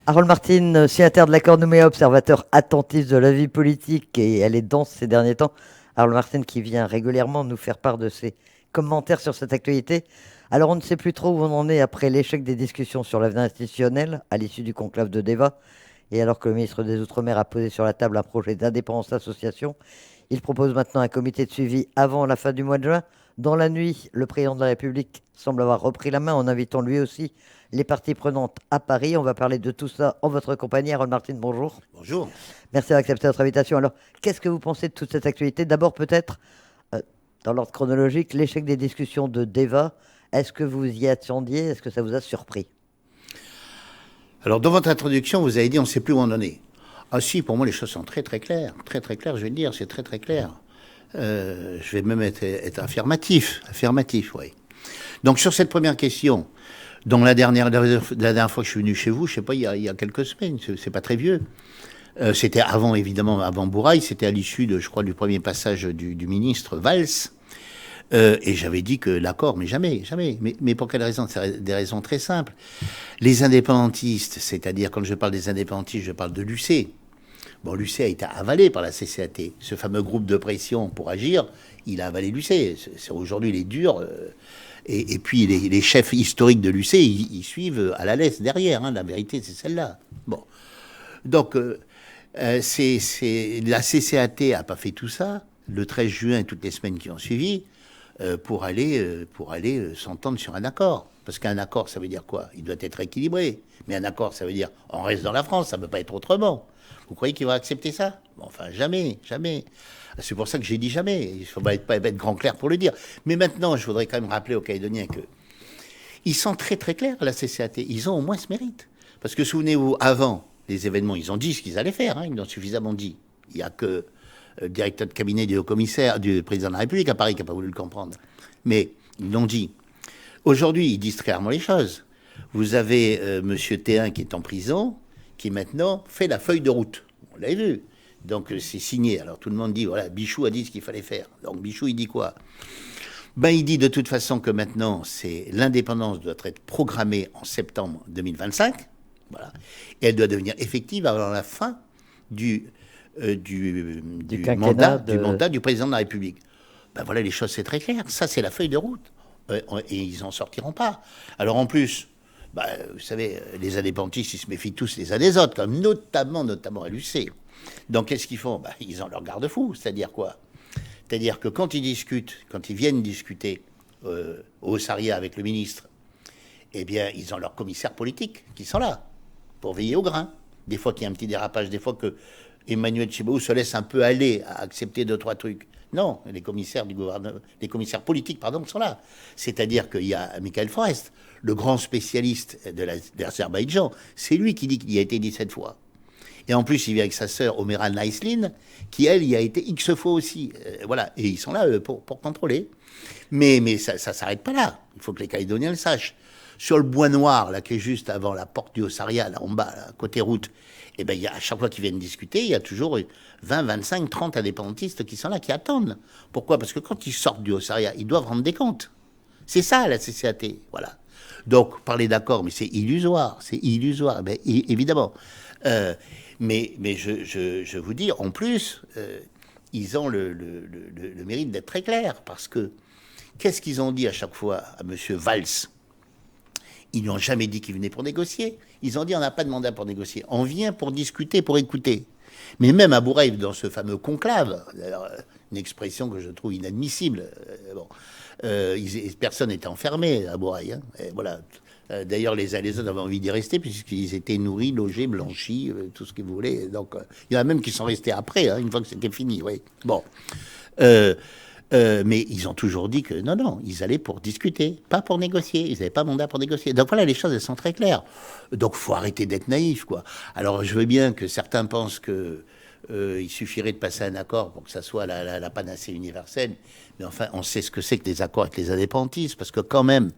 Harold Martin, signataire de l'accord Nouméa, observateur attentif de la vie politique, et elle est dense ces derniers temps. Harold Martin qui vient régulièrement nous faire part de ses commentaires sur cette actualité. Alors on ne sait plus trop où on en est après l'échec des discussions sur l'avenir institutionnel à l'issue du conclave de Déva, et alors que le ministre des Outre-mer a posé sur la table un projet d'indépendance d'association, il propose maintenant un comité de suivi avant la fin du mois de juin. Dans la nuit, le président de la République semble avoir repris la main en invitant lui aussi les parties prenantes à Paris. On va parler de tout ça en votre compagnie. Harold Martin, bonjour. Bonjour. Merci d'avoir accepté notre invitation. Alors, qu'est-ce que vous pensez de toute cette actualité? D'abord, peut-être, euh, dans l'ordre chronologique, l'échec des discussions de Deva. Est-ce que vous y attendiez? Est-ce que ça vous a surpris? Alors, dans votre introduction, vous avez dit on ne sait plus où on en est. Ah si, pour moi, les choses sont très très claires. Très très claires, je vais le dire, c'est très très clair. Je vais même être affirmatif. Affirmatif, oui. Donc, sur cette première question, dans la dernière fois que je suis venu chez vous, je ne sais pas, il y a quelques semaines, c'est pas très vieux. C'était avant, évidemment, avant Bouraille, c'était à l'issue, je crois, du premier passage du ministre Valls. Et j'avais dit que l'accord, mais jamais, jamais. Mais pour quelle raison? C'est des raisons très simples. Les indépendantistes, c'est-à-dire quand je parle des indépendantistes, je parle de l'UC. Bon, l'UC a été avalé par la CCAT. Ce fameux groupe de pression pour agir, il a avalé l'UC. Aujourd'hui, il est dur. Et puis les chefs historiques de l'UC, ils suivent à la laisse derrière. Hein. La vérité, c'est celle-là. Bon. Donc, la CCAT n'a pas fait tout ça. Le 13 juin et toutes les semaines qui ont suivi, pour aller s'entendre sur un accord. Parce qu'un accord, ça veut dire quoi? Il doit être équilibré. Mais un accord, ça veut dire on reste dans la France, ça ne peut pas être autrement. Vous croyez qu'il va accepter ça? Enfin, jamais, jamais. C'est pour ça que j'ai dit jamais. Il ne faut pas être grand clair pour le dire. Mais maintenant, je voudrais quand même rappeler aux Calédoniens que ils sont très très clairs, la CCAT. Ils ont au moins ce mérite. Parce que souvenez-vous, avant les événements, ils ont dit ce qu'ils allaient faire. Hein, ils l'ont suffisamment dit. Il n'y a que le directeur de cabinet du haut-commissaire, du président de la République à Paris qui n'a pas voulu le comprendre. Mais ils l'ont dit. Aujourd'hui, ils disent très clairement les choses. Vous avez Monsieur Théin qui est en prison, qui maintenant fait la feuille de route. On l'a vu. Donc c'est signé. Alors tout le monde dit, voilà, Bichou a dit ce qu'il fallait faire. Donc Bichou, il dit quoi? Ben, il dit de toute façon que maintenant, l'indépendance doit être programmée en septembre 2025. Voilà. Et elle doit devenir effective avant la fin du mandat du président de la République. Ben voilà, les choses, c'est très clair. Ça, c'est la feuille de route. Et ils n'en sortiront pas. Alors en plus, ben, vous savez, les indépendantistes, ils se méfient tous les uns des autres, comme notamment à l'UC. Donc qu'est-ce qu'ils font? Ben, ils ont leur garde-fou. C'est-à-dire quoi? C'est-à-dire que quand ils discutent, quand ils viennent discuter au Saria avec le ministre, eh bien, ils ont leurs commissaires politiques qui sont là pour veiller au grain. Des fois qu'il y a un petit dérapage, des fois que Emmanuel Tchibaou se laisse un peu aller à accepter deux, trois trucs. Non, les commissaires du gouvernement, les commissaires politiques, pardon, sont là. C'est-à-dire qu'il y a Michael Forest, le grand spécialiste de l'Azerbaïdjan. C'est lui qui dit qu'il y a été 17 fois. Et en plus, il vient avec sa sœur Omeral Naislin, qui, elle, y a été X fois aussi. Voilà. Et ils sont là pour contrôler. Mais ça ne s'arrête pas là. Il faut que les Calédoniens le sachent. Sur le bois noir, là, qui est juste avant la porte du Ossaria, là en bas, là, côté route, eh ben, à chaque fois qu'ils viennent discuter, il y a toujours 20, 25, 30 indépendantistes qui sont là, qui attendent. Pourquoi? Parce que quand ils sortent du Ossaria, ils doivent rendre des comptes. C'est ça, la CCAT. Voilà. Donc, parler d'accord, mais c'est illusoire. C'est illusoire. Ben, évidemment. Mais je vous dis, en plus, ils ont le mérite d'être très clairs. Parce que, qu'est-ce qu'ils ont dit à chaque fois à M. Valls? Ils n'ont jamais dit qu'ils venaient pour négocier. Ils ont dit on n'a pas de mandat pour négocier. On vient pour discuter, pour écouter. Mais même à Bouraï, dans ce fameux conclave, une expression que je trouve inadmissible, personne n'était enfermé à Bouraï. Hein, voilà. D'ailleurs, les uns et les autres avaient envie d'y rester puisqu'ils étaient nourris, logés, blanchis, tout ce que vous voulez. Donc, il y en a même qui sont restés après, hein, une fois que c'était fini. Oui. Bon. Mais ils ont toujours dit que non, ils allaient pour discuter, pas pour négocier. Ils n'avaient pas mandat pour négocier. Donc voilà, les choses, elles sont très claires. Donc faut arrêter d'être naïf, quoi. Alors je veux bien que certains pensent que il suffirait de passer un accord pour que ça soit la panacée universelle. Mais enfin, on sait ce que c'est que les accords avec les indépendantistes, parce que quand même,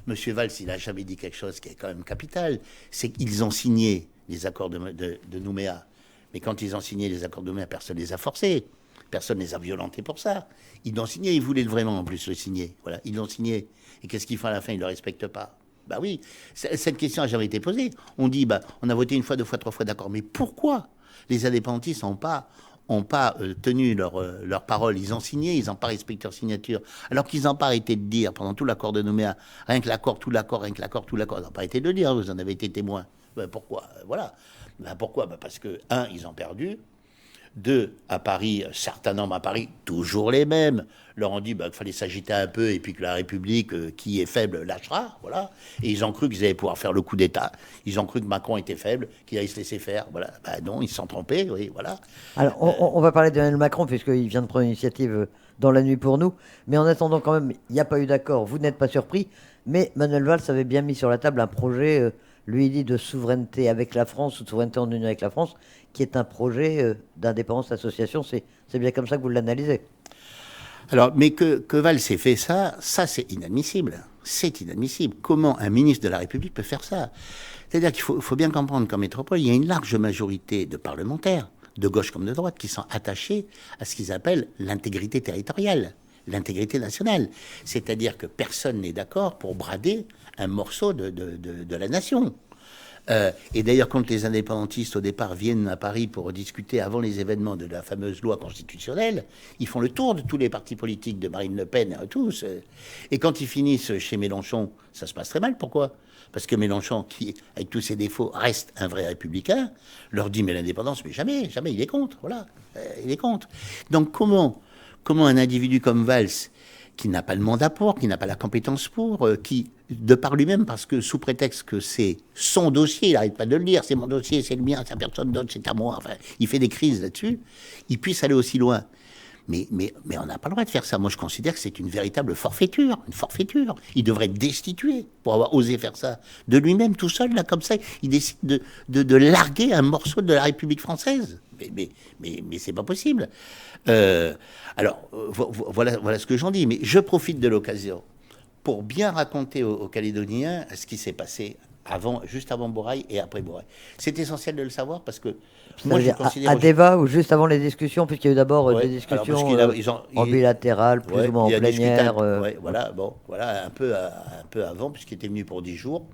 M. Valls, il n'a jamais dit quelque chose qui est quand même capital. C'est qu'ils ont signé les accords de Nouméa. Mais quand ils ont signé les accords de Nouméa, personne ne les a forcés. Personne ne les a violentés pour ça. Ils l'ont signé, ils voulaient vraiment en plus le signer. Voilà, ils l'ont signé. Et qu'est-ce qu'ils font à la fin? Ils ne le respectent pas. Bah oui, cette question n'a jamais été posée. On dit, bah, on a voté une fois, deux fois, trois fois, d'accord, mais pourquoi les indépendantistes n'ont pas tenu leur parole? Ils ont signé, ils n'ont pas respecté leur signature. Alors qu'ils n'ont pas arrêté de dire, pendant tout l'accord de Nouméa, rien que l'accord, tout l'accord, rien que l'accord, tout l'accord, ils n'ont pas arrêté de le dire, vous en avez été témoin. Ben, pourquoi? Voilà. Ben, pourquoi? Ben, parce que, un, ils ont perdu. Deux, à Paris, certains nombres à Paris, toujours les mêmes, leur ont dit qu'il fallait s'agiter un peu et puis que la République, qui est faible, lâchera. Voilà. Et ils ont cru qu'ils allaient pouvoir faire le coup d'État. Ils ont cru que Macron était faible, qu'il allait se laisser faire. Voilà. Ben non, ils se sont trompés. Oui, voilà. Alors, on va parler d'Emmanuel Macron, puisqu'il vient de prendre l'initiative dans la nuit pour nous. Mais en attendant, quand même, il n'y a pas eu d'accord. Vous n'êtes pas surpris. Mais Manuel Valls avait bien mis sur la table un projet, lui, il dit, de souveraineté avec la France, ou de souveraineté en union avec la France, qui est un projet d'indépendance d'association. C'est bien comme ça que vous l'analysez. Alors, mais que Valls ait fait ça c'est inadmissible. C'est inadmissible. Comment un ministre de la République peut faire ça? C'est-à-dire qu'il faut bien comprendre qu'en métropole, il y a une large majorité de parlementaires, de gauche comme de droite, qui sont attachés à ce qu'ils appellent l'intégrité territoriale, l'intégrité nationale. C'est-à-dire que personne n'est d'accord pour brader un morceau de la nation. Et d'ailleurs, quand les indépendantistes, au départ, viennent à Paris pour discuter avant les événements de la fameuse loi constitutionnelle, ils font le tour de tous les partis politiques, de Marine Le Pen et tous. Et quand ils finissent chez Mélenchon, ça se passe très mal. Pourquoi? Parce que Mélenchon, qui, avec tous ses défauts, reste un vrai républicain, leur dit, mais l'indépendance, mais jamais, jamais, il est contre. Voilà, il est contre. Donc comment un individu comme Valls, qui n'a pas le mandat pour, qui n'a pas la compétence pour, qui, de par lui-même, parce que sous prétexte que c'est son dossier, il n'arrête pas de le dire, c'est mon dossier, c'est le mien, c'est à personne d'autre, c'est à moi, enfin, il fait des crises là-dessus, il puisse aller aussi loin. Mais on n'a pas le droit de faire ça. Moi, je considère que c'est une véritable forfaiture, une forfaiture. Il devrait être destitué pour avoir osé faire ça. De lui-même, tout seul, là, comme ça, il décide de larguer un morceau de la République française. Mais c'est pas possible. Voilà ce que j'en dis. Mais je profite de l'occasion pour bien raconter aux Calédoniens ce qui s'est passé juste avant Borail et après Borail. C'est essentiel de le savoir parce que moi, je considère... À Déva ou juste avant les discussions, puisqu'il y a eu d'abord des discussions en bilatéral, plus ou moins en plénière. Voilà, un peu avant, puisqu'il était venu pour 10 jours.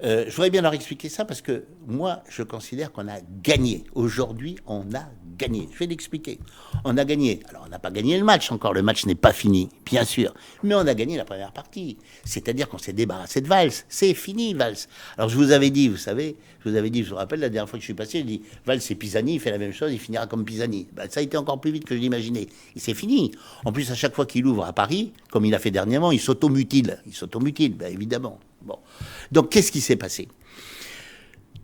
Je voudrais bien leur expliquer ça parce que moi, je considère qu'on a gagné. Aujourd'hui, on a gagné. Je vais l'expliquer. On a gagné. Alors, on n'a pas gagné le match encore. Le match n'est pas fini, bien sûr. Mais on a gagné la première partie. C'est-à-dire qu'on s'est débarrassé de Valls. C'est fini, Valls. Alors, je vous avais dit, vous savez, je vous rappelle, la dernière fois que je suis passé, je dis, Valls, c'est Pisani, il fait la même chose, il finira comme Pisani. Ben, ça a été encore plus vite que je l'imaginais. Et c'est fini. En plus, à chaque fois qu'il ouvre à Paris, comme il a fait dernièrement, il s'automutile. Ben, évidemment. Bon. Donc, qu'est-ce qui s'est passé?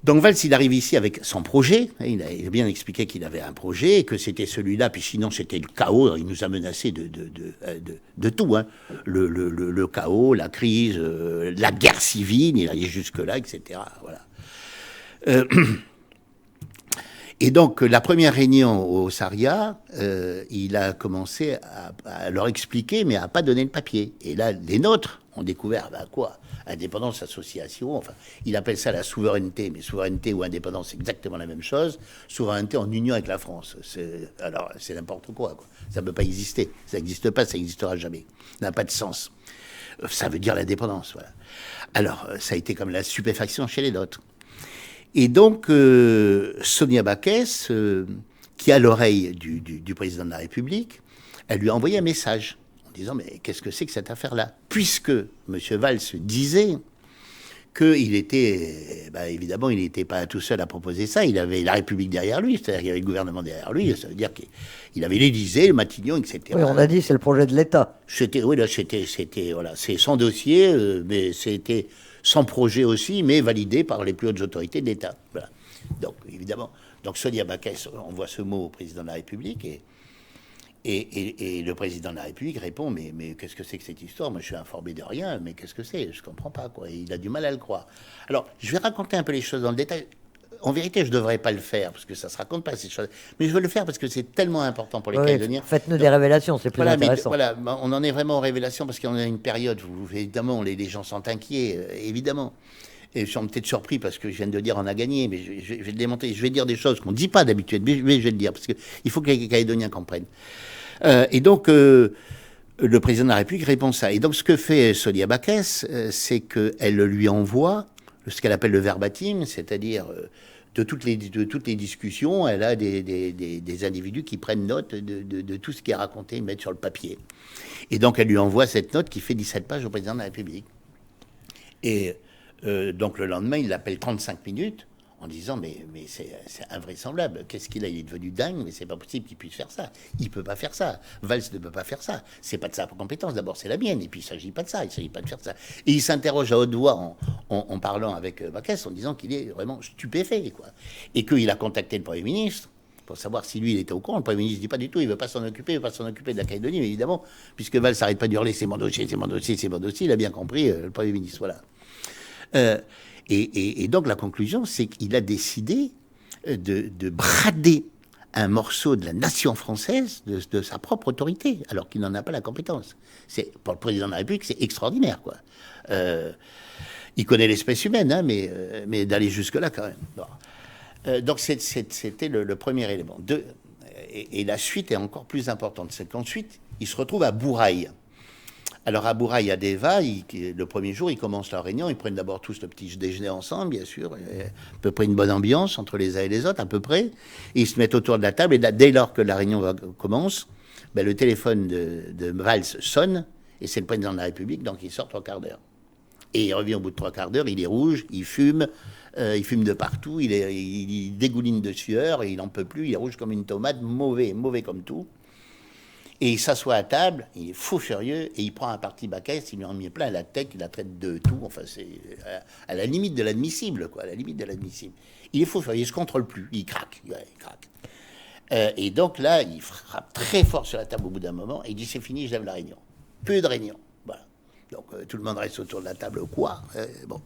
Donc, Valls, il arrive ici avec son projet. Il a bien expliqué qu'il avait un projet et que c'était celui-là, puis sinon, c'était le chaos. Il nous a menacé de tout. Hein. Le chaos, la crise, la guerre civile, il allait jusque-là, etc. Voilà. Et donc, la première réunion au Saria, il a commencé à leur expliquer, mais à pas donner le papier. Et là, les nôtres ont découvert, quoi? Indépendance, association, enfin, il appelle ça la souveraineté, mais souveraineté ou indépendance, c'est exactement la même chose. Souveraineté en union avec la France. Alors, c'est n'importe quoi. Ça ne peut pas exister. Ça n'existe pas, ça n'existera jamais. Ça n'a pas de sens. Ça veut dire l'indépendance, voilà. Alors, ça a été comme la stupéfaction chez les nôtres. Et donc, Sonia Backès, qui a l'oreille du président de la République, elle lui a envoyé un message en disant, mais qu'est-ce que c'est que cette affaire-là? Puisque M. Valls disait qu'il était, évidemment, il n'était pas tout seul à proposer ça, il avait la République derrière lui, c'est-à-dire qu'il y avait le gouvernement derrière lui, ça veut dire qu'il avait l'Élysée, le Matignon, etc. Oui, on a dit c'est le projet de l'État. C'était, voilà, c'est son dossier, mais c'était son projet aussi, mais validé par les plus hautes autorités de l'État. Voilà. Donc, évidemment, Sonia Backès envoie ce mot au président de la République et le président de la République répond, mais qu'est-ce que c'est que cette histoire? Moi, je suis informé de rien, mais qu'est-ce que c'est? Je ne comprends pas, quoi. Et il a du mal à le croire. Alors, je vais raconter un peu les choses dans le détail. En vérité, je ne devrais pas le faire, parce que ça ne se raconte pas, ces choses. Mais je veux le faire parce que c'est tellement important pour les Calédoniens. Faites-nous des révélations, c'est plus intéressant. Voilà, on en est vraiment aux révélations, parce qu'on a une période où, évidemment, les gens sont inquiets, évidemment. Et ils sont peut-être surpris parce que je viens de dire on a gagné, mais je vais le démontrer. Je vais dire des choses qu'on ne dit pas d'habitude, mais je vais le dire, parce qu'il faut que les Calédoniens comprennent. Et donc, le président de la République répond ça. Et donc, ce que fait Sonia Backès, c'est qu'elle lui envoie ce qu'elle appelle le verbatim, c'est-à-dire de toutes les discussions, elle a des individus qui prennent note de tout ce qui est raconté, ils mettent sur le papier. Et donc, elle lui envoie cette note qui fait 17 pages au président de la République. Et donc, le lendemain, il l'appelle 35 minutes en disant mais c'est invraisemblable. Qu'est-ce qu'il a? Il est devenu dingue, mais c'est pas possible qu'il puisse faire ça. Il peut pas faire ça. Valls ne peut pas faire ça. C'est pas de sa compétence. D'abord, c'est la mienne. Et puis, il s'agit pas de ça. Il s'agit pas de faire ça. Et il s'interroge à haute voix en parlant avec Backès en disant qu'il est vraiment stupéfait, quoi. Et qu'il a contacté le Premier ministre pour savoir si lui, il était au courant. Le Premier ministre dit pas du tout, il veut pas s'en occuper, il veut pas s'en occuper de la Calédonie, mais évidemment, puisque Valls s'arrête pas de hurler, c'est mon dossier, c'est mon dossier, c'est mon dossier, il a bien compris, le Premier ministre, voilà. Et donc la conclusion, c'est qu'il a décidé de brader un morceau de la nation française, de sa propre autorité, alors qu'il n'en a pas la compétence. Pour le président de la République, c'est extraordinaire, quoi. Il connaît l'espèce humaine, hein, mais d'aller jusque-là, quand même. Bon. Donc c'était le premier élément. Et la suite est encore plus importante. C'est qu'ensuite, il se retrouve à Bourail. Alors à Bourail, à Deva, le premier jour, ils commencent leur réunion. Ils prennent d'abord tous le petit déjeuner ensemble, bien sûr. À peu près une bonne ambiance entre les uns et les autres, à peu près. Et ils se mettent autour de la table. Et dès lors que la réunion commence, ben, le téléphone de Valls sonne. Et c'est le président de la République, donc il sort 3 quarts d'heure. Et il revient au bout de 3 quarts d'heure, il est rouge, il fume de partout, il dégouline de sueur, et il n'en peut plus, il est rouge comme une tomate, mauvais comme tout. Et il s'assoit à table, il est fou furieux, et il prend un parti Backès, il lui en met plein la tête, il la traite de tout, enfin c'est à la limite de l'admissible, quoi, à la limite de l'admissible. Il est fou furieux, il se contrôle plus, il craque, et donc là, il frappe très fort sur la table au bout d'un moment, et il dit c'est fini, je lève la réunion. Peu de réunion, voilà. Donc tout le monde reste autour de la table, quoi. Bon.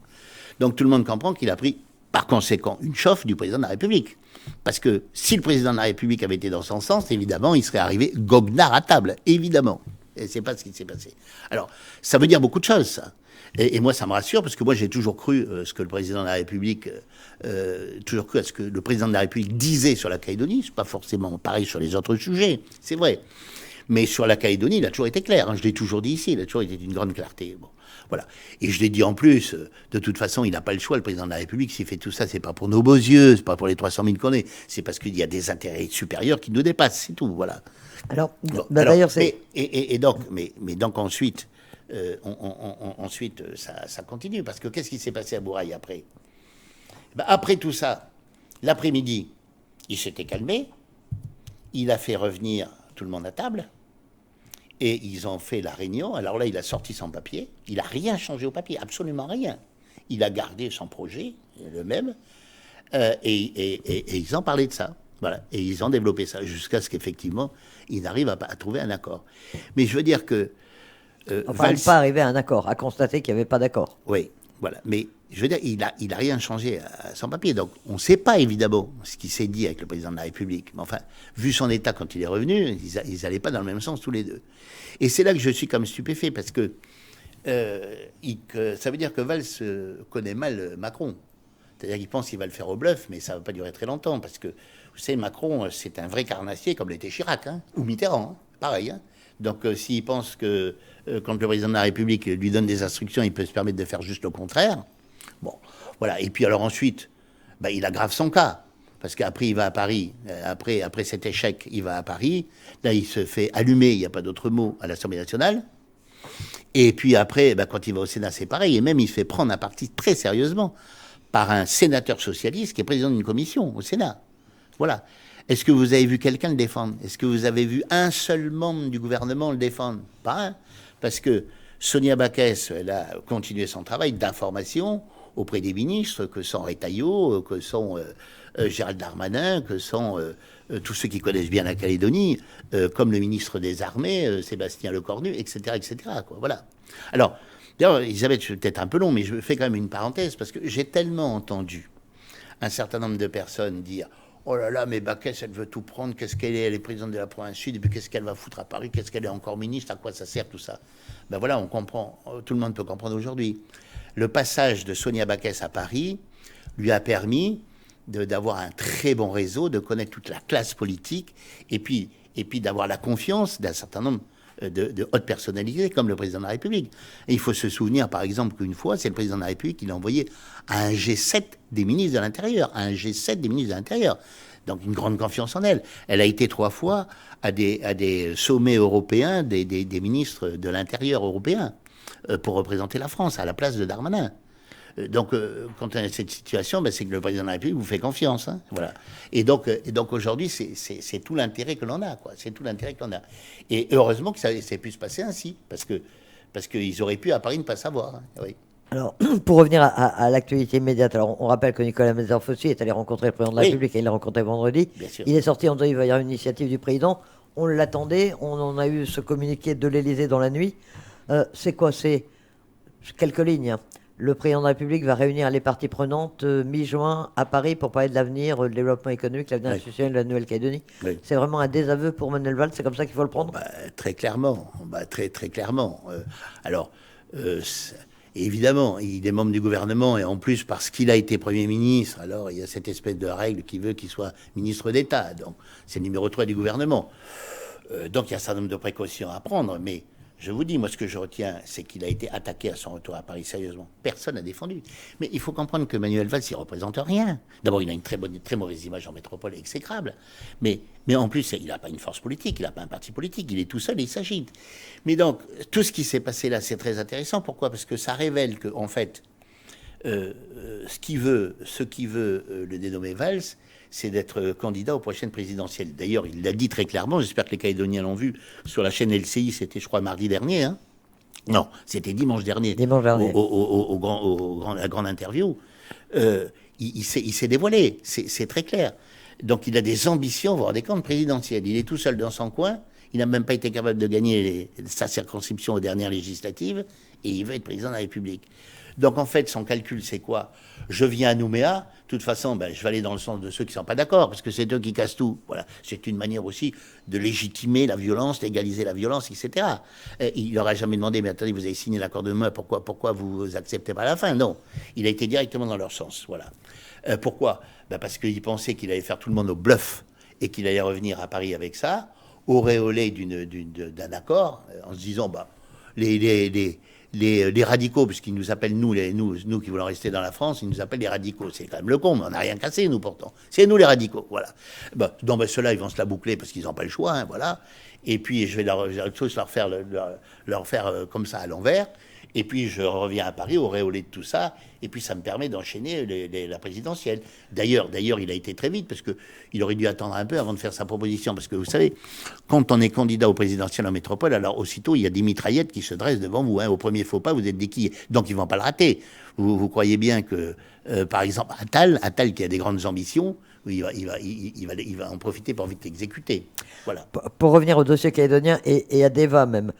Donc tout le monde comprend qu'il a pris, par conséquent, une chauffe du président de la République. Parce que si le président de la République avait été dans son sens, évidemment, il serait arrivé goguenard à table, évidemment. Et c'est pas ce qui s'est passé. Alors, ça veut dire beaucoup de choses, ça. Et moi, ça me rassure, parce que moi, j'ai toujours cru ce que le président de la République, toujours cru à ce que le président de la République disait sur la Calédonie. C'est pas forcément pareil sur les autres sujets, c'est vrai. Mais sur la Calédonie, il a toujours été clair. Hein. Je l'ai toujours dit ici, il a toujours été d'une grande clarté. Bon, voilà. Et je l'ai dit en plus, de toute façon, il n'a pas le choix, le président de la République. S'il fait tout ça, c'est pas pour nos beaux yeux, c'est pas pour les 300 000 qu'on est. C'est parce qu'il y a des intérêts supérieurs qui nous dépassent, c'est tout. Voilà. Alors, bon, d'ailleurs, c'est. Et donc, mais donc ensuite, ça continue. Parce que qu'est-ce qui s'est passé à Bourail après? Ben, après tout ça, l'après-midi, il s'était calmé. Il a fait revenir tout le monde à table. Et ils ont fait la réunion. Alors là, il a sorti son papier. Il n'a rien changé au papier, absolument rien. Il a gardé son projet, le même. Et ils ont parlé de ça. Voilà. Et ils ont développé ça jusqu'à ce qu'effectivement, ils arrivent à trouver un accord. Mais je veux dire que... Enfin, Valls, pas arrivé à un accord, à constater qu'il n'y avait pas d'accord. Oui, voilà. Mais je veux dire, il a rien changé à son papier. Donc, on ne sait pas, évidemment, ce qui s'est dit avec le président de la République. Mais enfin, vu son état quand il est revenu, ils n'allaient pas dans le même sens tous les deux. Et c'est là que je suis comme stupéfait, parce que ça veut dire que Valls connaît mal Macron. C'est-à-dire qu'il pense qu'il va le faire au bluff, mais ça ne va pas durer très longtemps, parce que, vous savez, Macron, c'est un vrai carnassier, comme l'était Chirac, hein, ou Mitterrand, hein, pareil. Hein. Donc, s'il pense que quand le président de la République lui donne des instructions, il peut se permettre de faire juste le contraire. Bon, voilà. Et puis, alors ensuite, ben, il aggrave son cas. Parce qu'après, il va à Paris. Après cet échec, il va à Paris. Là, il se fait allumer, il n'y a pas d'autre mot, à l'Assemblée nationale. Et puis après, ben, quand il va au Sénat, c'est pareil. Et même, il se fait prendre un parti très sérieusement par un sénateur socialiste qui est président d'une commission au Sénat. Voilà. Est-ce que vous avez vu quelqu'un le défendre? Est-ce que vous avez vu un seul membre du gouvernement le défendre? Pas un. Parce que Sonia Backès, elle a continué son travail d'information auprès des ministres, que sont Retailleau, que sont Gérald Darmanin, que sont tous ceux qui connaissent bien la Calédonie, comme le ministre des Armées, Sébastien Lecornu, etc., etc. Quoi, voilà. Alors, d'ailleurs, Elisabeth, je suis peut-être un peu long, mais je fais quand même une parenthèse, parce que j'ai tellement entendu un certain nombre de personnes dire « Oh là là, mais Backès, elle veut tout prendre, qu'est-ce qu'elle est? Elle est présidente de la province sud, et puis qu'est-ce qu'elle va foutre à Paris? Qu'est-ce qu'elle est encore ministre? À quoi ça sert tout ça ?» Ben voilà, on comprend, tout le monde peut comprendre aujourd'hui. Le passage de Sonia Backès à Paris lui a permis d'avoir un très bon réseau, de connaître toute la classe politique, et puis d'avoir la confiance d'un certain nombre de haute personnalité comme le président de la République. Et il faut se souvenir, par exemple, qu'une fois, c'est le président de la République qui l'a envoyé à un G7 des ministres de l'Intérieur, à un G7 des ministres de l'Intérieur. Donc une grande confiance en elle. Elle a été 3 fois à des sommets européens des ministres de l'Intérieur européens pour représenter la France à la place de Darmanin. Donc, quand on a cette situation, c'est que le président de la République vous fait confiance. Hein, voilà. Et donc aujourd'hui, c'est tout l'intérêt que l'on a. Quoi. C'est tout l'intérêt que l'on a. Et heureusement que ça ait pu se passer ainsi, parce qu'ils auraient pu à Paris ne pas savoir. Hein, oui. Alors, pour revenir à l'actualité immédiate, alors on rappelle que Nicolas Mézard-Fossy est allé rencontrer le président de la République et il l'a rencontré vendredi. Il est sorti en disant qu'il va y avoir une initiative du président. On l'attendait, on en a eu ce communiqué de l'Élysée dans la nuit. C'est quoi? C'est quelques lignes. Hein. Le président de la République va réunir les parties prenantes mi-juin à Paris pour parler de l'avenir, le développement économique, l'avenir institutionnel de la Nouvelle-Calédonie. Oui. C'est vraiment un désaveu pour Manuel Valls, c'est comme ça qu'il faut le prendre? Très clairement, très clairement. Évidemment, il est membre du gouvernement et en plus parce qu'il a été Premier ministre, alors il y a cette espèce de règle qui veut qu'il soit ministre d'État. Donc c'est le numéro 3 du gouvernement. Donc il y a un certain nombre de précautions à prendre, mais je vous dis, moi, ce que je retiens, c'est qu'il a été attaqué à son retour à Paris, sérieusement. Personne n'a défendu. Mais il faut comprendre que Manuel Valls, il ne représente rien. D'abord, il a une très mauvaise image en métropole, exécrable. Mais en plus, il n'a pas une force politique, il n'a pas un parti politique, il est tout seul et il s'agite. Mais donc, tout ce qui s'est passé là, c'est très intéressant. Pourquoi? Parce que ça révèle que, en fait, ce qui veut le dénommé Valls, c'est d'être candidat aux prochaines présidentielles. D'ailleurs, il l'a dit très clairement, j'espère que les Calédoniens l'ont vu, sur la chaîne LCI, c'était je crois mardi dernier, hein. Non, c'était dimanche dernier, la grande interview, il s'est dévoilé, c'est très clair. Donc il a des ambitions, vous vous rendez compte, présidentielles. Il est tout seul dans son coin, il n'a même pas été capable de gagner sa circonscription aux dernières législatives, et il veut être président de la République. Donc en fait, son calcul, c'est quoi? Je viens à Nouméa, de toute façon, je vais aller dans le sens de ceux qui ne sont pas d'accord, parce que c'est eux qui cassent tout. Voilà. C'est une manière aussi de légitimer la violence, légaliser la violence, etc. Il n'aura jamais demandé, mais attendez, vous avez signé l'accord de Nouméa, pourquoi vous acceptez pas la fin? Non. Il a été directement dans leur sens. Voilà. Pourquoi? Parce qu'il pensait qu'il allait faire tout le monde au bluff et qu'il allait revenir à Paris avec ça, auréolé d'un accord, en se disant, les radicaux, puisqu'ils nous appellent, nous qui voulons rester dans la France, ils nous appellent les radicaux. C'est quand même le con, mais on n'a rien cassé, nous, pourtant. C'est nous, les radicaux, voilà. Ceux-là, ils vont se la boucler parce qu'ils n'ont pas le choix, hein, voilà. Et puis, je vais leur faire comme ça à l'envers. Et puis, je reviens à Paris, auréolé de tout ça. Et puis, ça me permet d'enchaîner la présidentielle. D'ailleurs, il a été très vite, parce qu'il aurait dû attendre un peu avant de faire sa proposition. Parce que, vous savez, quand on est candidat au présidentiel en métropole, alors aussitôt, il y a des mitraillettes qui se dressent devant vous. Hein. Au premier faux pas, vous êtes déquillé. Donc, ils ne vont pas le rater. Vous croyez bien que, par exemple, Attal, qui a des grandes ambitions, il va en profiter pour vite l'exécuter. Voilà. Pour revenir au dossier calédonien et à Deva même,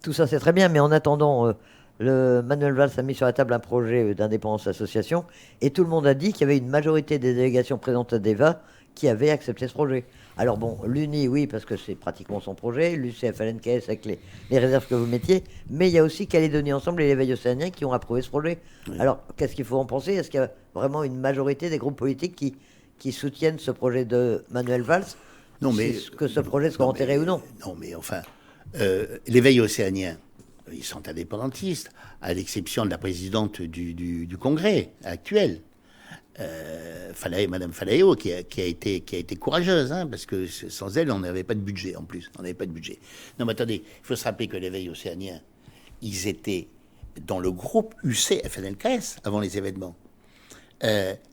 tout ça c'est très bien, mais en attendant, Manuel Valls a mis sur la table un projet d'indépendance association et tout le monde a dit qu'il y avait une majorité des délégations présentes à Deva qui avaient accepté ce projet. Alors bon, l'UNI, oui, parce que c'est pratiquement son projet, l'UCF-LNKS avec les réserves que vous mettiez, mais il y a aussi Calédonie Ensemble et l'éveil océanien qui ont approuvé ce projet. Oui. Alors, qu'est-ce qu'il faut en penser? Est-ce qu'il y a vraiment une majorité des groupes politiques qui soutiennent ce projet de Manuel Valls? Non, mais que ce projet soit enterré ou non? Non, mais enfin, l'éveil océanien, ils sont indépendantistes, à l'exception de la présidente du Congrès actuel, Madame Falaeo, qui a été courageuse, hein, parce que sans elle, on n'avait pas de budget en plus. On n'avait pas de budget. Non, mais attendez, il faut se rappeler que l'éveil océanien, ils étaient dans le groupe UC-FNLKS avant les événements.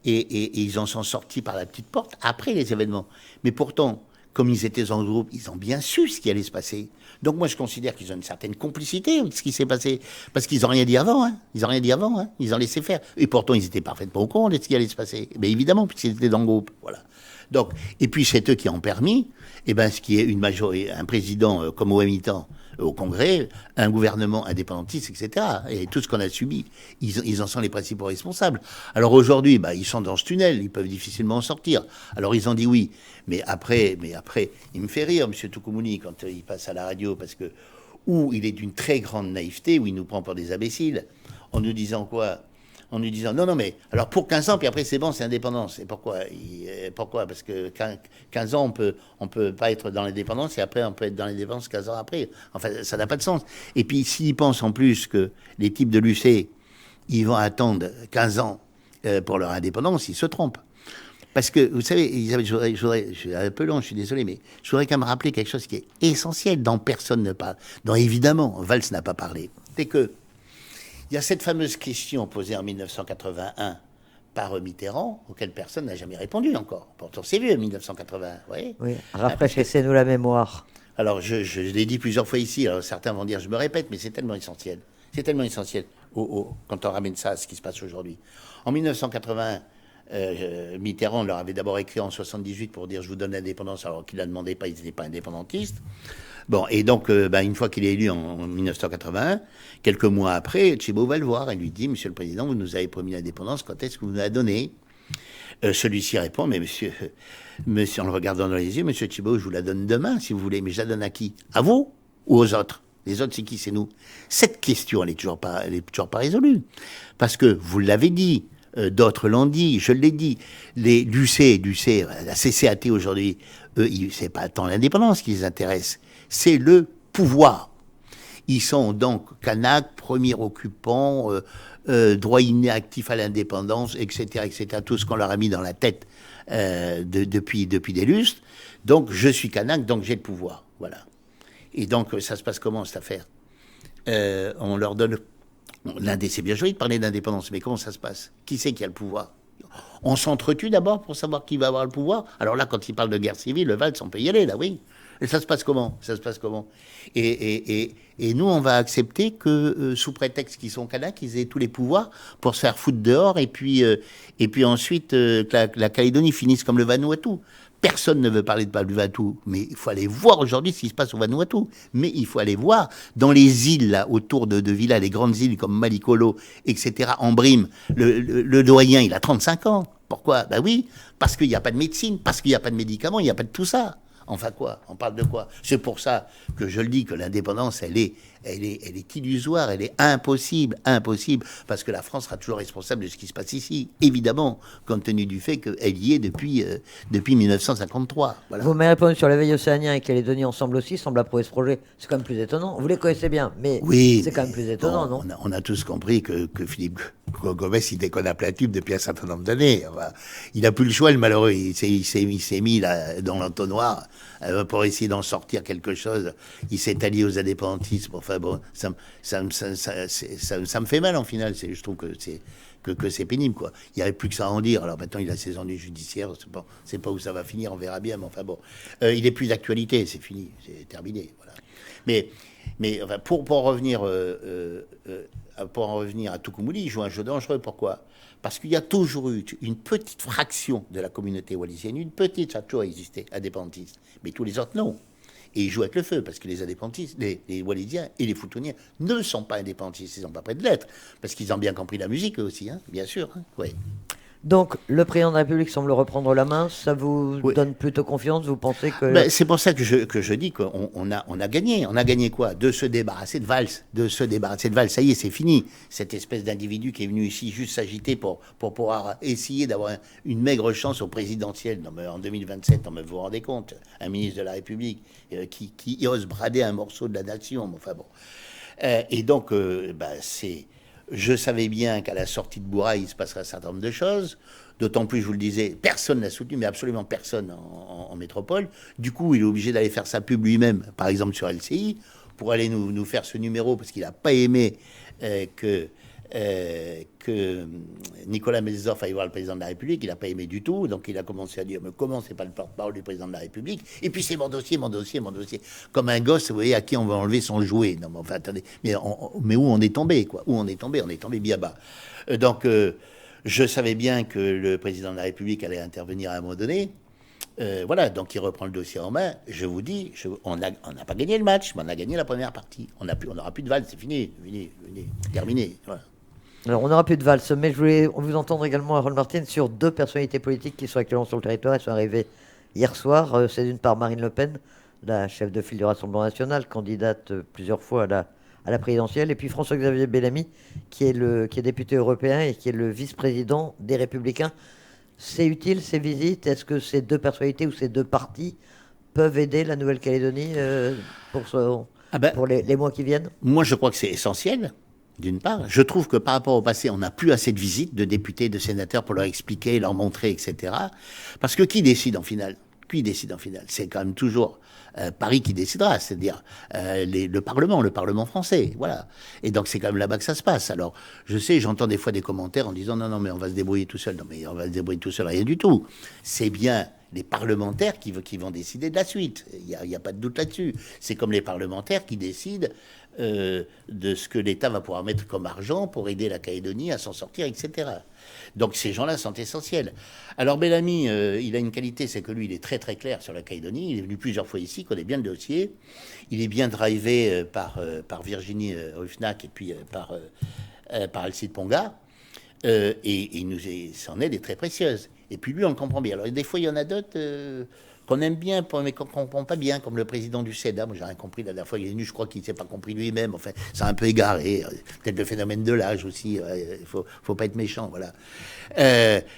Et ils en sont sortis par la petite porte après les événements. Mais pourtant, comme ils étaient dans le groupe, ils ont bien su ce qui allait se passer. Donc moi, je considère qu'ils ont une certaine complicité avec ce qui s'est passé. Parce qu'ils n'ont rien dit avant. Hein. Ils n'ont rien dit avant. Hein. Ils ont laissé faire. Et pourtant, ils étaient parfaitement au courant de ce qui allait se passer. Mais évidemment, puisqu'ils étaient dans le groupe. Voilà. Donc, et puis, c'est eux qui ont permis, ce qui est un président comme Ouamitan au Congrès, un gouvernement indépendantiste, etc. Et tout ce qu'on a subi, ils en sont les principaux responsables. Alors aujourd'hui, ils sont dans ce tunnel, ils peuvent difficilement en sortir. Alors ils ont dit oui. Mais après, il me fait rire, M. Toukoumoni, quand il passe à la radio, parce que, où il est d'une très grande naïveté, où il nous prend pour des imbéciles, en nous disant quoi? en nous disant non, mais alors pour 15 ans, puis après c'est bon, c'est indépendance. Et pourquoi pourquoi? Parce que 15 ans, on peut pas être dans l'indépendance et après on peut être dans l'indépendance 15 ans après. Enfin, ça n'a pas de sens. Et puis s'ils pensent en plus que les types de l'UC, ils vont attendre 15 ans pour leur indépendance, ils se trompent. Parce que, vous savez, Elisabeth, je suis un peu long, je suis désolé, mais je voudrais quand même rappeler quelque chose qui est essentiel, dont personne ne parle, dont évidemment Valls n'a pas parlé. C'est que il y a cette fameuse question posée en 1981 par Mitterrand, auquel personne n'a jamais répondu encore. Pourtant, c'est vieux, 1981, vous voyez. Oui, rafraîchissez-nous la mémoire. Alors, je l'ai dit plusieurs fois ici, alors certains vont dire, je me répète, mais c'est tellement essentiel. C'est tellement essentiel quand on ramène ça à ce qui se passe aujourd'hui. En 1981, Mitterrand leur avait d'abord écrit en 78 pour dire je vous donne l'indépendance alors qu'il ne la demandait pas, ils n'étaient pas indépendantistes. Bon, et donc, une fois qu'il est élu en 1981, quelques mois après, Tchibaud va le voir et lui dit Monsieur le Président, vous nous avez promis l'indépendance, quand est-ce que vous nous la donnez? Celui-ci répond mais monsieur, en le regardant dans les yeux, Monsieur Tchibaud, je vous la donne demain si vous voulez, mais je la donne à qui? À vous ou aux autres? Les autres, c'est qui? C'est nous. Cette question, elle est toujours pas résolue. Parce que, vous l'avez dit, d'autres l'ont dit, je l'ai dit, l'UC, la CCAT aujourd'hui, eux, c'est pas tant l'indépendance qui les intéresse, c'est le pouvoir. Ils sont donc canaques, premiers occupants, droit inactif à l'indépendance, etc., tout ce qu'on leur a mis dans la tête depuis des lustres. Donc, je suis canaque, donc j'ai le pouvoir. Voilà. Et donc, ça se passe comment, cette affaire? On leur donne... C'est bien joli de parler d'indépendance, mais comment ça se passe? Qui c'est qui a le pouvoir? On s'entretue d'abord pour savoir qui va avoir le pouvoir. Alors là, quand il parle de guerre civile, le Valls, on peut y aller, là, oui. Et ça se passe comment? Et nous, on va accepter que, sous prétexte qu'ils sont canaques, ils aient tous les pouvoirs pour se faire foutre dehors, et puis ensuite, que la Calédonie finisse comme le Vanuatu. Personne ne veut parler de Vanuatu, mais il faut aller voir aujourd'hui ce qui se passe au Vanuatu. Mais il faut aller voir dans les îles, là, autour de villas, les grandes îles comme Malikolo, etc., en Brime, le doyen, il a 35 ans. Pourquoi? Ben oui, parce qu'il n'y a pas de médecine, parce qu'il n'y a pas de médicaments, il n'y a pas de tout ça. Enfin quoi? On parle de quoi? C'est pour ça que je le dis, que l'indépendance, elle est illusoire, elle est impossible, parce que la France sera toujours responsable de ce qui se passe ici, évidemment, compte tenu du fait qu'elle y est depuis 1953. Voilà. Vous m'avez répondu sur l'éveil océanien et Calédonie ensemble aussi, semble approuver ce projet. C'est quand même plus étonnant. Vous les connaissez bien, mais oui, c'est quand même plus étonnant, bon, non? on a tous compris que Philippe Gomès, il déconne à plein tube depuis un certain nombre d'années. Enfin, il n'a plus le choix, le malheureux. Il s'est mis là, dans l'entonnoir pour essayer d'en sortir quelque chose. Il s'est allié aux indépendantistes. Enfin bon, ça me fait mal en final. Je trouve que c'est pénible, quoi. Il n'y avait plus que ça à en dire. Alors maintenant, il a ses ennuis judiciaires. C'est pas où ça va finir, on verra bien. Mais enfin bon, il est plus d'actualité. C'est fini, c'est terminé. Voilà. Mais enfin, pour en revenir à Tukumuli, il joue un jeu dangereux. Pourquoi? Parce qu'il y a toujours eu une petite fraction de la communauté wallisienne, ça a toujours existé, indépendantiste. Mais tous les autres, non. Et ils jouent avec le feu, parce que les indépendantistes, les Wallisiens et les Futuniens ne sont pas indépendantistes, ils n'ont pas près de l'être, parce qu'ils ont bien compris la musique eux aussi, hein, bien sûr. Hein, ouais. Donc, le président de la République semble reprendre la main. Ça vous donne plutôt confiance? Vous pensez que... c'est pour ça que je dis qu'on a gagné. On a gagné quoi? De se débarrasser de Valls. Ça y est, c'est fini. Cette espèce d'individu qui est venu ici juste s'agiter pour pouvoir essayer d'avoir une maigre chance au présidentiel. Non, mais en 2027, vous vous rendez compte? Un ministre de la République qui ose brader un morceau de la nation. Enfin bon. Et donc, je savais bien qu'à la sortie de Bourail, il se passerait un certain nombre de choses. D'autant plus, je vous le disais, personne n'a soutenu, mais absolument personne en métropole. Du coup, il est obligé d'aller faire sa pub lui-même, par exemple sur LCI, pour aller nous faire ce numéro, parce qu'il n'a pas aimé que Nicolas Melzdorf aille voir le président de la République. Il n'a pas aimé du tout. Donc, il a commencé à dire, mais comment c'est pas le porte-parole du président de la République? Et puis, c'est mon dossier. Comme un gosse, vous voyez, à qui on va enlever son jouet. Non, mais enfin, attendez. Mais où on est tombé, quoi? On est tombé bien bas. Donc, je savais bien que le président de la République allait intervenir à un moment donné. Voilà, donc il reprend le dossier en main. Je vous dis, on n'a pas gagné le match, mais on a gagné la première partie. On n'aura plus de Valls, c'est fini, terminé. Voilà. Alors, on n'aura plus de Valls, mais je voulais vous entendre également, Harold Martin, sur deux personnalités politiques qui sont actuellement sur le territoire et sont arrivées hier soir. C'est d'une part Marine Le Pen, la chef de file du Rassemblement national, candidate plusieurs fois à à la présidentielle, et puis François-Xavier Bellamy, qui est député européen et qui est le vice-président des Républicains. C'est utile, ces visites? Est-ce que ces deux personnalités ou ces deux partis peuvent aider la Nouvelle-Calédonie pour, Ah ben, pour les mois qui viennent? moi, je crois que c'est essentiel. D'une part, je trouve que par rapport au passé, on n'a plus assez de visites de députés, de sénateurs pour leur expliquer, leur montrer, etc. Parce que qui décide en finale? Qui décide en finale? C'est quand même toujours Paris qui décidera, c'est-à-dire le Parlement français, voilà. Et donc c'est quand même là-bas que ça se passe. Alors, je sais, j'entends des fois des commentaires en disant non, mais on va se débrouiller tout seul. Non, mais on va se débrouiller tout seul, rien du tout. C'est bien les parlementaires qui vont décider de la suite. Il n'y a pas de doute là-dessus. C'est comme les parlementaires qui décident de ce que l'État va pouvoir mettre comme argent pour aider la Calédonie à s'en sortir, etc. Donc ces gens-là sont essentiels. Alors Bellamy, il a une qualité, c'est que lui, il est très très clair sur la Calédonie. Il est venu plusieurs fois ici, connaît bien le dossier. Il est bien drivé par Virginie Ruffnac et puis par Alcide Ponga. Et il nous son aide est très précieuse. Et puis lui, on le comprend bien. Alors des fois, il y en a d'autres qu'on aime bien, mais qu'on ne comprend pas bien, comme le président du SEDA. Moi, j'ai rien compris la dernière fois. Il est venu, je crois qu'il ne s'est pas compris lui-même. Enfin, c'est un peu égaré. Peut-être le phénomène de l'âge aussi. Il faut pas être méchant, voilà.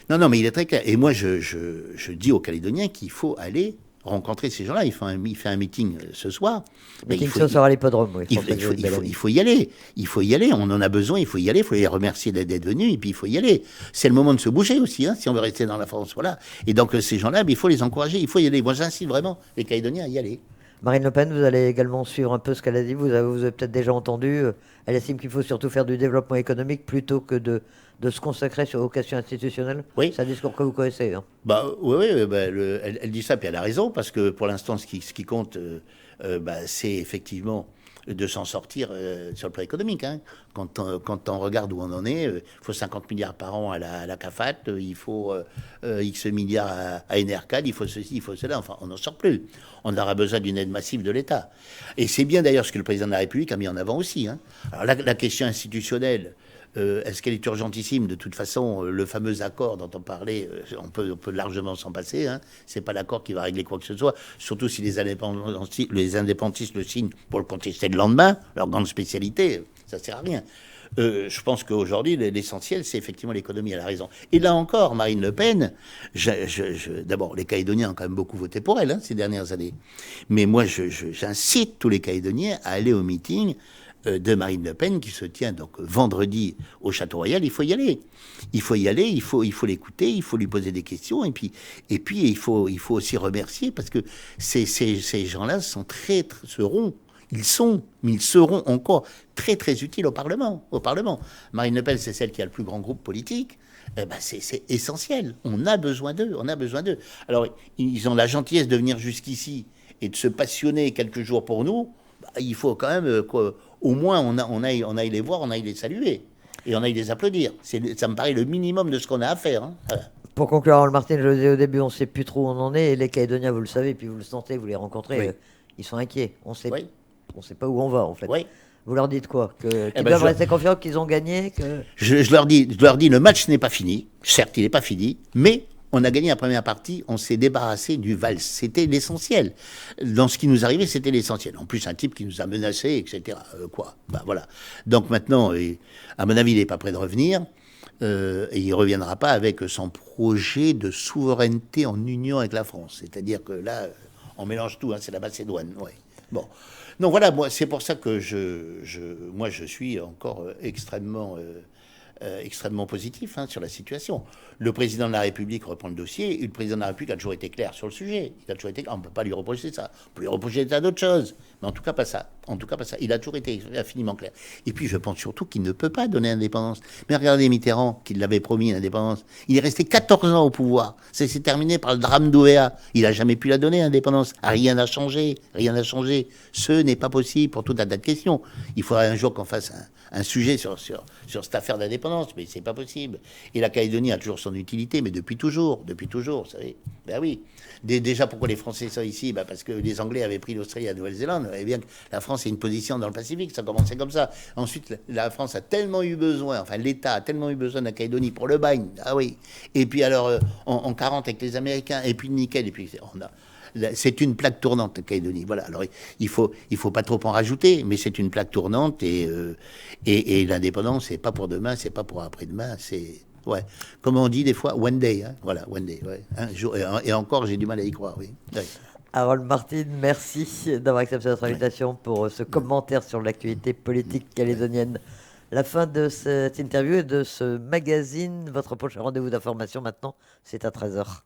Non, mais il est très clair. Et moi, je dis aux Calédoniens qu'il faut aller rencontrer ces gens-là. Il fait un meeting ce soir. Meeting ce soir à l'hippodrome, oui. Il faut y aller. Il faut y aller. On en a besoin. Il faut y aller. Il faut les remercier d'être venus. Et puis, il faut y aller. C'est le moment de se bouger aussi, hein, si on veut rester dans la France. Voilà. Et donc, ces gens-là, il faut les encourager. Il faut y aller. Moi, j'incite vraiment les Calédoniens à y aller. Marine Le Pen, vous allez également suivre un peu ce qu'elle a dit. Vous avez peut-être déjà entendu. Elle estime qu'il faut surtout faire du développement économique plutôt que de se consacrer aux questions institutionnelles. Oui. C'est un discours que vous connaissez. Hein. Oui, elle dit ça, puis elle a raison, parce que pour l'instant, ce qui compte, c'est effectivement de s'en sortir sur le plan économique. Hein. Quand on regarde où on en est, il faut 50 milliards par an à la CAFAT, il faut X milliards à Enercad, il faut ceci, il faut cela, enfin, on n'en sort plus. On aura besoin d'une aide massive de l'État. Et c'est bien d'ailleurs ce que le président de la République a mis en avant aussi. Hein. Alors la question institutionnelle, est-ce qu'elle est urgentissime? De toute façon, le fameux accord dont on parlait, on peut largement s'en passer. Hein. C'est pas l'accord qui va régler quoi que ce soit, surtout si les indépendantistes le signent pour le contester le lendemain. Leur grande spécialité, ça sert à rien. Je pense qu'aujourd'hui, l'essentiel, c'est effectivement l'économie. Elle a raison. Et là encore, Marine Le Pen, d'abord, les Calédoniens ont quand même beaucoup voté pour elle ces dernières années. Mais moi, j'incite tous les Calédoniens à aller au meeting de Marine Le Pen qui se tient donc vendredi au Château Royal. Il faut y aller. Il faut y aller, il faut l'écouter, il faut lui poser des questions et puis il faut aussi remercier parce que ces gens-là mais ils seront encore très très utiles au Parlement. Marine Le Pen, c'est celle qui a le plus grand groupe politique. C'est essentiel. On a besoin d'eux. Alors, ils ont la gentillesse de venir jusqu'ici et de se passionner quelques jours pour nous. Il faut quand même qu'au moins on aille les voir, on aille les saluer et on aille les applaudir. Ça me paraît le minimum de ce qu'on a à faire. Hein. Voilà. Pour conclure, Harold Martin, je le disais au début, on ne sait plus trop où on en est. Et les Calédoniens, vous le savez, puis vous le sentez, vous les rencontrez, Oui. Ils sont inquiets. On sait pas où on va, en fait. Oui. Vous leur dites quoi? Qu'ils doivent rester confiants, qu'ils ont gagné je leur dis, le match n'est pas fini. Certes, il n'est pas fini, mais on a gagné la première partie, on s'est débarrassé du Valls. C'était l'essentiel. Dans ce qui nous arrivait, c'était l'essentiel. En plus, un type qui nous a menacés, etc. Voilà. Donc maintenant, à mon avis, il n'est pas prêt de revenir. Et il ne reviendra pas avec son projet de souveraineté en union avec la France. C'est-à-dire que là, on mélange tout, hein, c'est la Macédoine. Ouais. Bon. Donc voilà, moi, c'est pour ça que moi, je suis encore extrêmement positif sur la situation. Le président de la République reprend le dossier, et le président de la République a toujours été clair sur le sujet. On ne peut pas lui reprocher ça. On peut lui reprocher tas d'autres choses, mais en tout cas pas ça. Il a toujours été infiniment clair. Et puis je pense surtout qu'il ne peut pas donner l'indépendance. Mais regardez Mitterrand, qui l'avait promis l'indépendance. Il est resté 14 ans au pouvoir. Ça s'est terminé par le drame d'Ouvéa. Il n'a jamais pu la donner, l'indépendance. Rien n'a changé. Ce n'est pas possible pour tout un tas de questions. Il faudrait un jour qu'on fasse un sujet sur cette affaire d'indépendance, mais c'est pas possible. Et la Calédonie a toujours son utilité, mais depuis toujours, vous savez. Ben oui. Déjà, pourquoi les Français sont ici? Parce que les Anglais avaient pris l'Australie et la Nouvelle-Zélande. Vous voyez bien que la France a une position dans le Pacifique, ça commençait comme ça. Ensuite, la France a tellement eu besoin, l'État a tellement eu besoin de la Calédonie pour le bagne, ah oui. Et puis alors, en 40 avec les Américains, et puis le nickel, et puis C'est une plaque tournante, la Calédonie. Voilà. Alors, il faut pas trop en rajouter, mais c'est une plaque tournante et l'indépendance, c'est pas pour demain, c'est pas pour après-demain, c'est, ouais. Comme on dit des fois, one day, hein. Voilà, one day, ouais. Un jour, et encore, j'ai du mal à y croire, oui. Ouais. Harold Martin, merci d'avoir accepté notre Ouais. invitation pour ce commentaire sur l'actualité politique calédonienne. La fin de cette interview et de ce magazine. Votre prochain rendez-vous d'information maintenant, c'est à 13h.